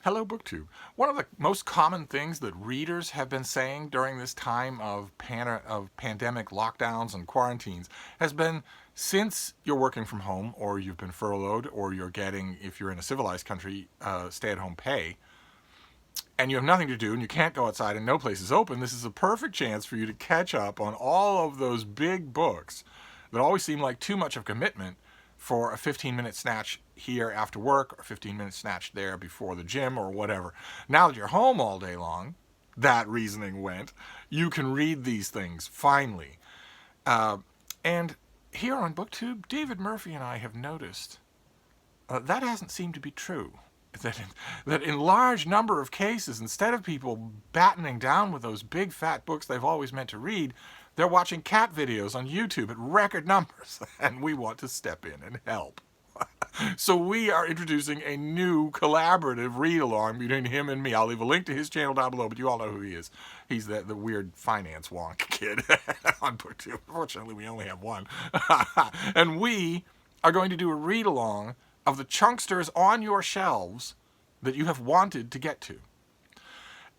Hello, BookTube. One of the most common things that readers have been saying during this time of pandemic lockdowns and quarantines has been, since you're working from home or you've been furloughed or you're getting, if you're in a civilized country, stay-at-home pay, and you have nothing to do and you can't go outside and no place is open, this is a perfect chance for you to catch up on all of those big books that always seem like too much of commitment for a 15-minute snatch here after work or 15-minute snatch there before the gym or whatever. Now that you're home all day long, that reasoning went, you can read these things finally. And here on BookTube, David Murphy and I have noticed that hasn't seemed to be true. That in large number of cases, instead of people battening down with those big fat books they've always meant to read, they're watching cat videos on YouTube at record numbers, and we want to step in and help. So we are introducing a new collaborative read-along between him and me. I'll leave a link to his channel down below, but you all know who he is. He's the weird finance wonk kid on BookTube. Fortunately, we only have one. And we are going to do a read-along of the chunksters on your shelves that you have wanted to get to.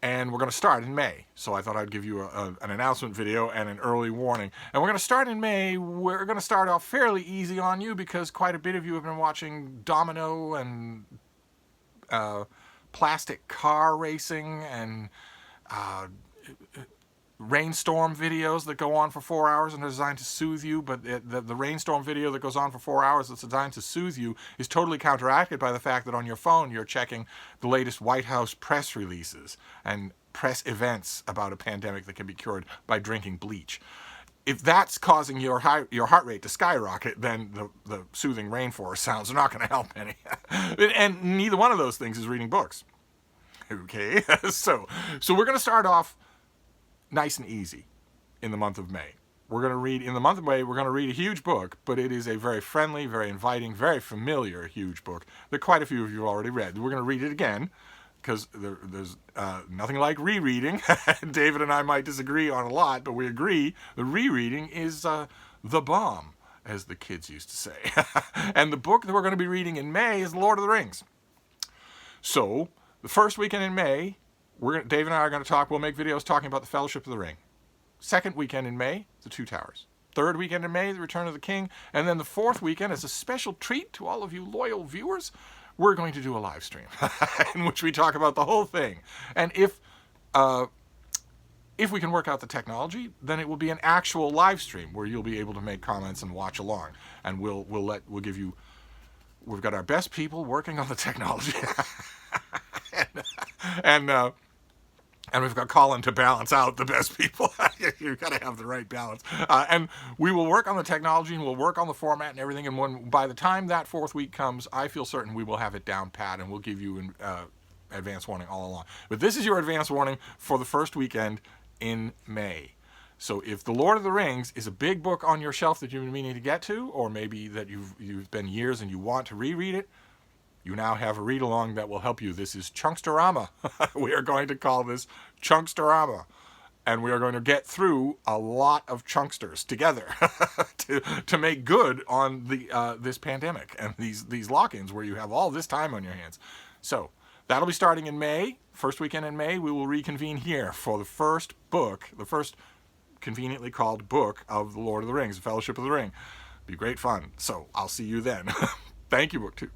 And we're going to start in May. So I thought I'd give you an announcement video and an early warning. And we're going to start in May. We're going to start off fairly easy on you because quite a bit of you have been watching domino and plastic car racing and rainstorm videos that go on for 4 hours and are designed to soothe you, but the rainstorm video that goes on for 4 hours that's designed to soothe you is totally counteracted by the fact that on your phone you're checking the latest White House press releases and press events about a pandemic that can be cured by drinking bleach. If that's causing your heart rate to skyrocket, then the soothing rainforest sounds are not going to help any. And neither one of those things is reading books. Okay, so we're going to start off nice and easy in the month of May. We're going to read, in the month of May, we're going to read a huge book, but it is a very friendly, very inviting, very familiar huge book that quite a few of you have already read. We're going to read it again, because there's nothing like rereading. David and I might disagree on a lot, but we agree the rereading is the bomb, as the kids used to say. And the book that we're going to be reading in May is The Lord of the Rings. So, the first weekend in May, Dave and I are going to talk. We'll make videos talking about the Fellowship of the Ring. Second weekend in May, The Two Towers. Third weekend in May, The Return of the King. And then the fourth weekend, as a special treat to all of you loyal viewers, we're going to do a live stream in which we talk about the whole thing. And if we can work out the technology, then it will be an actual live stream where you'll be able to make comments and watch along. And we'll give you. We've got our best people working on the technology. And we've got Colin to balance out the best people. You've got to have the right balance. And we will work on the technology and we'll work on the format and everything. And by the time that fourth week comes, I feel certain we will have it down pat and we'll give you advance warning all along. But this is your advance warning for the first weekend in May. So if The Lord of the Rings is a big book on your shelf that you've been meaning to get to, or maybe that you've been years and you want to reread it, you now have a read-along that will help you. This is Chunksterama. We are going to call this Chunksterama. And we are going to get through a lot of chunksters together to make good on this pandemic and these lock-ins where you have all this time on your hands. So that'll be starting in May. First weekend in May, we will reconvene here for the first book, the first conveniently called book of The Lord of the Rings, The Fellowship of the Ring. Be great fun. So I'll see you then. Thank you, BookTube.